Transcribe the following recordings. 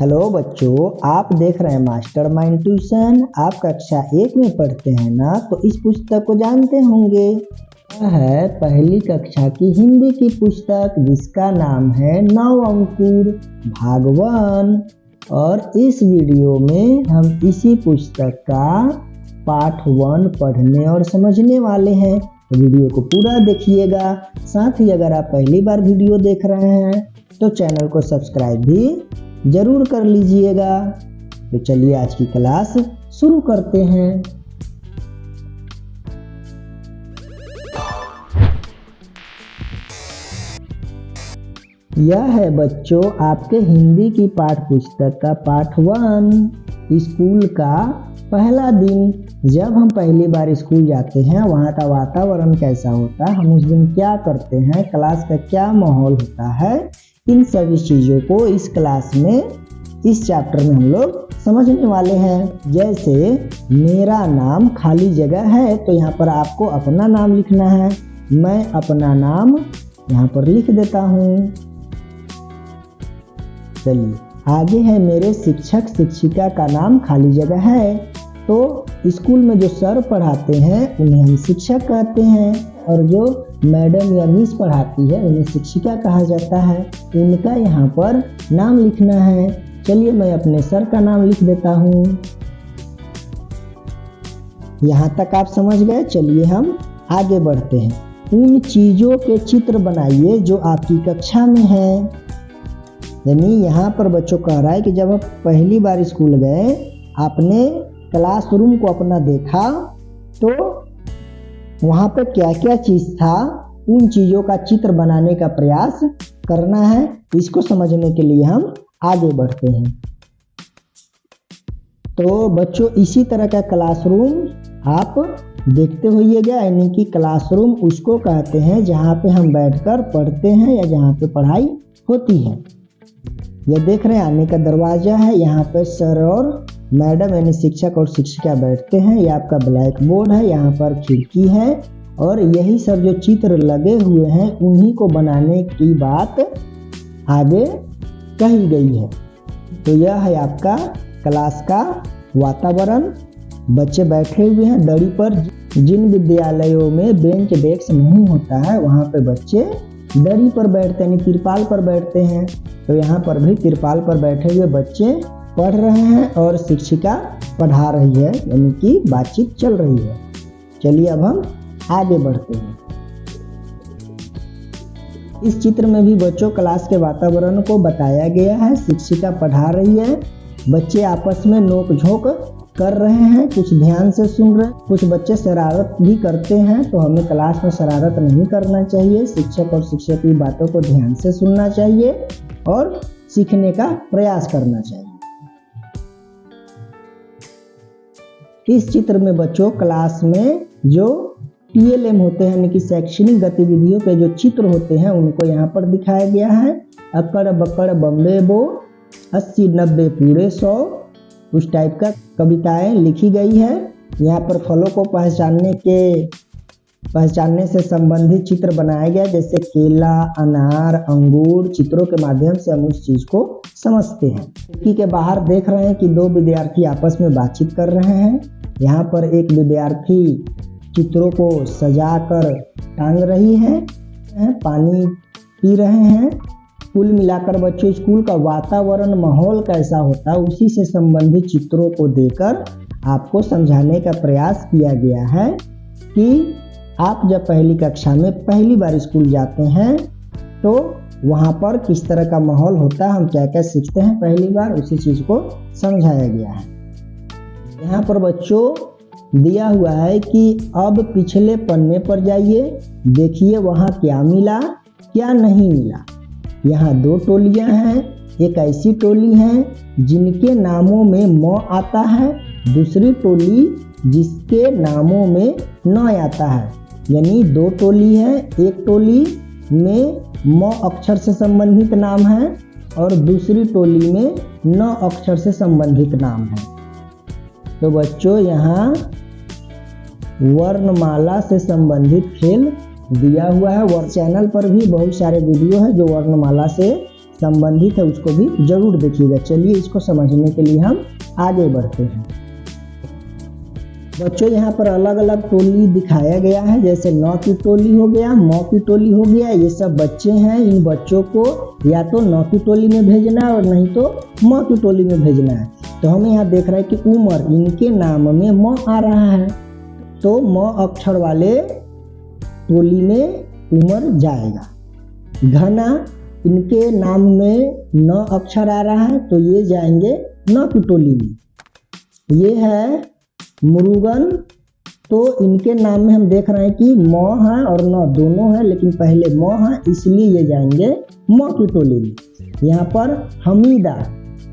Hello बच्चों, आप देख रहे हैं मास्टर माइंड ट्यूशन। आप कक्षा 1 में पढ़ते हैं ना, तो इस पुस्तक को जानते होंगे। यह है पहली कक्षा की हिंदी की पुस्तक जिसका नाम है नव अंकुर भाग 1। और इस वीडियो में हम इसी पुस्तक का पाठ 1 पढ़ने और समझने वाले हैं। तो वीडियो को पूरा देखिएगा। साथ ही अगर आप पहली बार वीडियो देख रहे हैं तो चैनल को सब्सक्राइब भी जरूर कर लीजिएगा। तो चलिए आज की क्लास शुरू करते हैं। यह है बच्चों आपके हिंदी की पाठ पुस्तक का पाठ 1। स्कूल का पहला दिन। जब हम पहली बार स्कूल जाते हैं वहाँ का वातावरण कैसा होता है, हम उस दिन क्या करते हैं, क्लास का क्या माहौल होता है, इन सभी चीज़ों को इस क्लास में इस चैप्टर में हम लोग समझने वाले हैं। जैसे मेरा नाम खाली जगह है, तो यहाँ पर आपको अपना नाम लिखना है। मैं अपना नाम यहाँ पर लिख देता हूँ। चलिए आगे है मेरे शिक्षक शिक्षिका का नाम खाली जगह है। तो स्कूल में जो सर पढ़ाते हैं उन्हें हम शिक्षक कहते हैं, और जो मैडम या मिस पढ़ाती है उन्हें शिक्षिका कहा जाता है। उनका यहाँ पर नाम लिखना है। चलिए मैं अपने सर का नाम लिख देता हूँ। यहाँ तक आप समझ गए। चलिए हम आगे बढ़ते हैं। उन चीज़ों के चित्र बनाइए जो आपकी कक्षा में है। यानी यहाँ पर बच्चों कह रहा है कि जब आप पहली बार स्कूल गए, आपने क्लासरूम को अपना देखा, तो वहाँ पर क्या क्या चीज़ था, उन चीज़ों का चित्र बनाने का प्रयास करना है। इसको समझने के लिए हम आगे बढ़ते हैं। तो बच्चों इसी तरह का क्लासरूम आप देखते होइएगा। यानी कि क्लासरूम उसको कहते हैं जहाँ पे हम बैठकर पढ़ते हैं या जहाँ पे पढ़ाई होती है। यह देख रहे हैं आने का दरवाज़ा है। यहाँ पे सर और मैडम यानी शिक्षक और शिक्षिका बैठते हैं। यह आपका ब्लैक बोर्ड है। यहाँ पर खिड़की है और यही सब जो चित्र लगे हुए हैं उन्हीं को बनाने की बात आगे कही गई है। तो यह है आपका क्लास का वातावरण। बच्चे बैठे हुए हैं दड़ी पर। जिन विद्यालयों में बेंच डेस्क नहीं होता है वहाँ पे बच्चे दड़ी पर बैठते हैं, तिरपाल पर बैठते हैं। तो यहाँ पर भी तिरपाल पर बैठे हुए बच्चे पढ़ रहे हैं और शिक्षिका पढ़ा रही है, यानी कि बातचीत चल रही है। चलिए अब हम आगे बढ़ते हैं। इस चित्र में भी बच्चों क्लास के वातावरण को बताया गया है। शिक्षिका पढ़ा रही है, बच्चे आपस में नोक झोंक कर रहे हैं, कुछ ध्यान से सुन रहे हैं। कुछ बच्चे शरारत भी करते हैं, तो हमें क्लास में शरारत नहीं करना चाहिए। शिक्षक और शिक्षक की बातों को ध्यान से सुनना चाहिए और सीखने का प्रयास करना चाहिए। इस चित्र में बच्चों क्लास में जो TLM होते हैं यानी कि शैक्षणिक गतिविधियों के जो चित्र होते हैं उनको यहाँ पर दिखाया गया है। अकड़ बकड़ बम्बे बो, 80 90 पूरे 100, उस टाइप का कविताएं लिखी गई है। यहाँ पर फलों को पहचानने से संबंधित चित्र बनाया गया, जैसे केला, अनार, अंगूर। चित्रों के माध्यम से हम उस चीज को समझते हैं। खिड़की के बाहर देख रहे हैं कि 2 विद्यार्थी आपस में बातचीत कर रहे हैं। यहाँ पर एक विद्यार्थी चित्रों को सजाकर टांग रही है, पानी पी रहे हैं। कुल मिलाकर बच्चों स्कूल का वातावरण माहौल कैसा होता है उसी से संबंधित चित्रों को देकर आपको समझाने का प्रयास किया गया है कि आप जब पहली कक्षा में पहली बार स्कूल जाते हैं तो वहाँ पर किस तरह का माहौल होता है, हम क्या क्या सीखते हैं पहली बार, उसी चीज़ को समझाया गया है। यहाँ पर बच्चों दिया हुआ है कि अब पिछले पन्ने पर जाइए, देखिए वहाँ क्या मिला क्या नहीं मिला। यहाँ 2 टोलियाँ हैं। एक ऐसी टोली है जिनके नामों में म आता है, दूसरी टोली जिसके नामों में न आता है। यानी 2 टोली है। एक टोली में म अक्षर से संबंधित नाम है और दूसरी टोली में न अक्षर से संबंधित नाम है। तो बच्चों यहाँ वर्णमाला से संबंधित खेल दिया हुआ है। चैनल पर भी बहुत सारे वीडियो हैं जो वर्णमाला से संबंधित है उसको भी जरूर देखिएगा। चलिए इसको समझने के लिए हम आगे बढ़ते हैं। बच्चों यहाँ पर अलग अलग टोली दिखाया गया है, जैसे 9 की टोली हो गया, म की टोली हो गया। ये सब बच्चे हैं, इन बच्चों को या तो 9 की टोली में भेजना है और नहीं तो म की टोली में भेजना है। तो हमें यहाँ देख रहा है कि उमर, इनके नाम में म आ रहा है, तो म अक्षर वाले टोली में उमर जाएगा। घना, इनके नाम में 9 अक्षर आ रहा है, तो ये जाएंगे 9 की टोली में। ये है मुरुगन, तो इनके नाम में हम देख रहे हैं कि म है और न दोनों है, लेकिन पहले म है इसलिए ये जाएंगे म की टोली में। यहाँ पर हमीदा,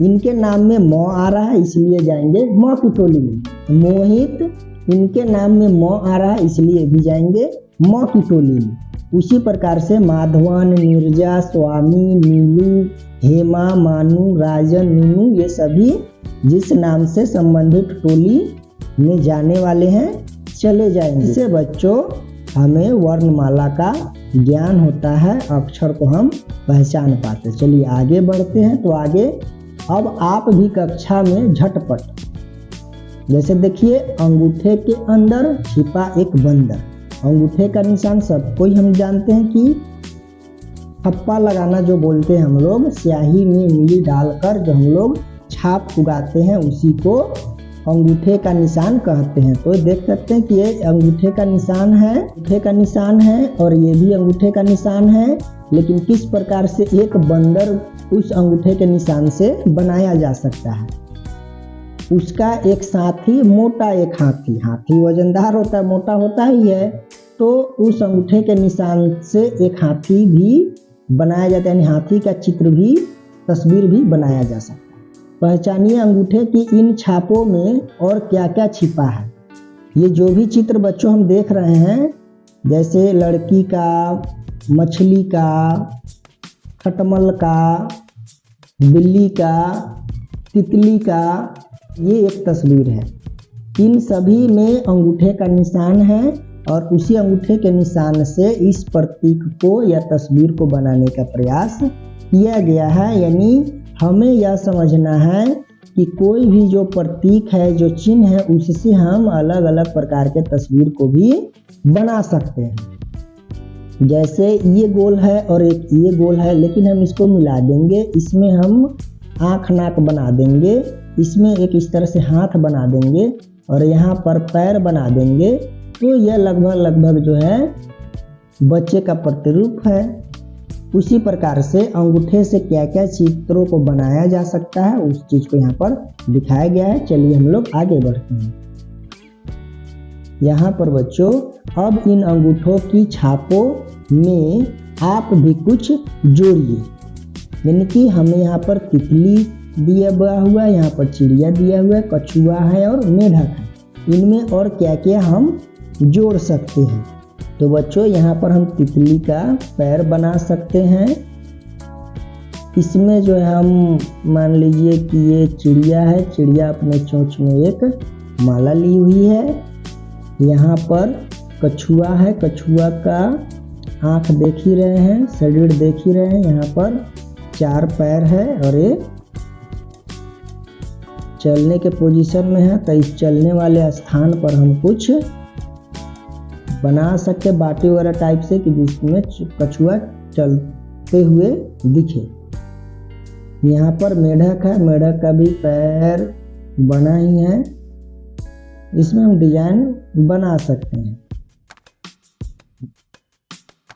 इनके नाम में म आ रहा है इसलिए जाएंगे म की टोली में। मोहित, इनके नाम में म आ रहा है इसलिए भी जाएंगे म की टोली में। उसी प्रकार से माधवन, नीरजा, स्वामी, नीलू, हेमा, मानू, राजन, मीनू, ये सभी जिस नाम से संबंधित टोली में जाने वाले हैं चले जाएंगे। इससे बच्चों हमें वर्णमाला का ज्ञान होता है, अक्षर को हम पहचान पाते। चलिए आगे बढ़ते हैं। तो आगे अब आप भी कक्षा में झटपट, जैसे देखिए अंगूठे के अंदर छिपा एक बंदर। अंगूठे का निशान सबको ही हम जानते हैं कि ठप्पा लगाना जो बोलते हैं हम लोग, स्याही में उंगली डालकर जो हम लोग छाप उगाते हैं उसी को अंगूठे का निशान कहते हैं। तो देख सकते हैं कि ये अंगूठे का निशान है, अंगूठे का निशान है और ये भी अंगूठे का निशान है, लेकिन किस प्रकार से एक बंदर उस अंगूठे के निशान से बनाया जा सकता है। उसका एक साथी मोटा एक हाथी, हाथी वजनदार होता है, मोटा होता ही है, तो उस अंगूठे के निशान से एक हाथी भी बनाया जाता है, यानी हाथी का चित्र भी, तस्वीर भी बनाया जा सकता है। पहचानिए अंगूठे की इन छापों में और क्या क्या छिपा है। ये जो भी चित्र बच्चों हम देख रहे हैं, जैसे लड़की का, मछली का, खटमल का, बिल्ली का, तितली का, ये एक तस्वीर है। इन सभी में अंगूठे का निशान है और उसी अंगूठे के निशान से इस प्रतीक को या तस्वीर को बनाने का प्रयास किया गया है। यानी हमें यह समझना है कि कोई भी जो प्रतीक है, जो चिन्ह है, उससे हम अलग अलग प्रकार के तस्वीर को भी बना सकते हैं। जैसे ये गोल है और एक ये गोल है, लेकिन हम इसको मिला देंगे, इसमें हम आँख नाक बना देंगे, इसमें एक इस तरह से हाथ बना देंगे और यहाँ पर पैर बना देंगे, तो यह लगभग जो है बच्चे का प्रतिरूप है। उसी प्रकार से अंगूठे से क्या क्या चित्रों को बनाया जा सकता है उस चीज को यहाँ पर दिखाया गया है। चलिए हम लोग आगे बढ़ते हैं। यहाँ पर बच्चों अब इन अंगूठों की छापों में आप भी कुछ जोड़िए, यानी कि हमें यहाँ पर तितली दिया हुआ है, यहाँ पर चिड़िया दिया हुआ है, कछुआ है और मेढक है। इनमें और क्या क्या हम जोड़ सकते हैं। तो बच्चों यहाँ पर हम तितली का पैर बना सकते हैं। इसमें जो है हम मान लीजिए कि ये चिड़िया है, चिड़िया अपने चोंच में एक माला ली हुई है। यहाँ पर कछुआ है, कछुआ का आँख देख ही रहे हैं, शरीर देख ही रहे हैं। यहाँ पर 4 पैर है और ये चलने के पोजीशन में है, तो इस चलने वाले स्थान पर हम कुछ बना सकते बाटी वगैरह टाइप से कि जिसमें कछुआ चलते हुए दिखे। यहाँ पर मेढक है, मेढक का भी पैर बना ही है, इसमें हम डिजाइन बना सकते हैं।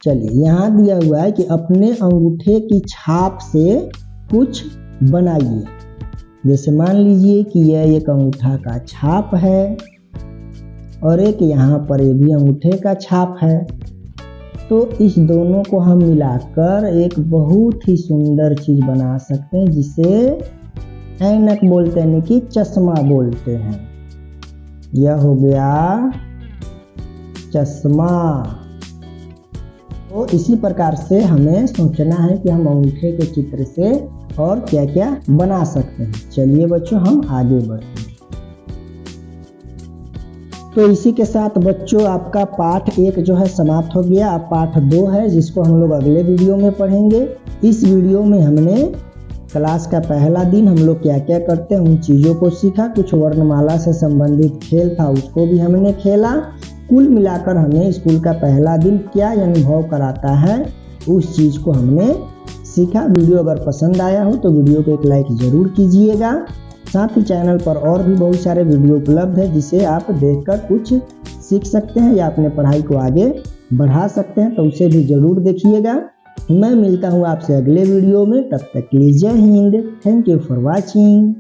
चलिए यहाँ दिया हुआ है कि अपने अंगूठे की छाप से कुछ बनाइए। जैसे मान लीजिए कि यह एक अंगूठा का छाप है और एक यहाँ पर ये भी अंगूठे का छाप है, तो इस दोनों को हम मिलाकर एक बहुत ही सुंदर चीज बना सकते हैं, जिसे ऐनक बोलते हैं कि चश्मा बोलते हैं। यह हो गया चश्मा। तो इसी प्रकार से हमें सोचना है कि हम अंगूठे के चित्र से और क्या क्या बना सकते हैं। चलिए बच्चों हम आगे बढ़ते हैं। तो इसी के साथ बच्चों आपका पाठ 1 जो है समाप्त हो गया। अब पाठ 2 है जिसको हम लोग अगले वीडियो में पढ़ेंगे। इस वीडियो में हमने क्लास का पहला दिन हम लोग क्या क्या करते हैं उन चीज़ों को सीखा। कुछ वर्णमाला से संबंधित खेल था उसको भी हमने खेला। कुल मिलाकर हमें स्कूल का पहला दिन क्या अनुभव कराता है उस चीज़ को हमने सीखा। वीडियो अगर पसंद आया हो तो वीडियो को एक लाइक ज़रूर कीजिएगा। साथ ही चैनल पर और भी बहुत सारे वीडियो उपलब्ध है जिसे आप देखकर कुछ सीख सकते हैं या अपने पढ़ाई को आगे बढ़ा सकते हैं, तो उसे भी ज़रूर देखिएगा। मैं मिलता हूँ आपसे अगले वीडियो में, तब तक के लिए जय Hind. Thank you for watching.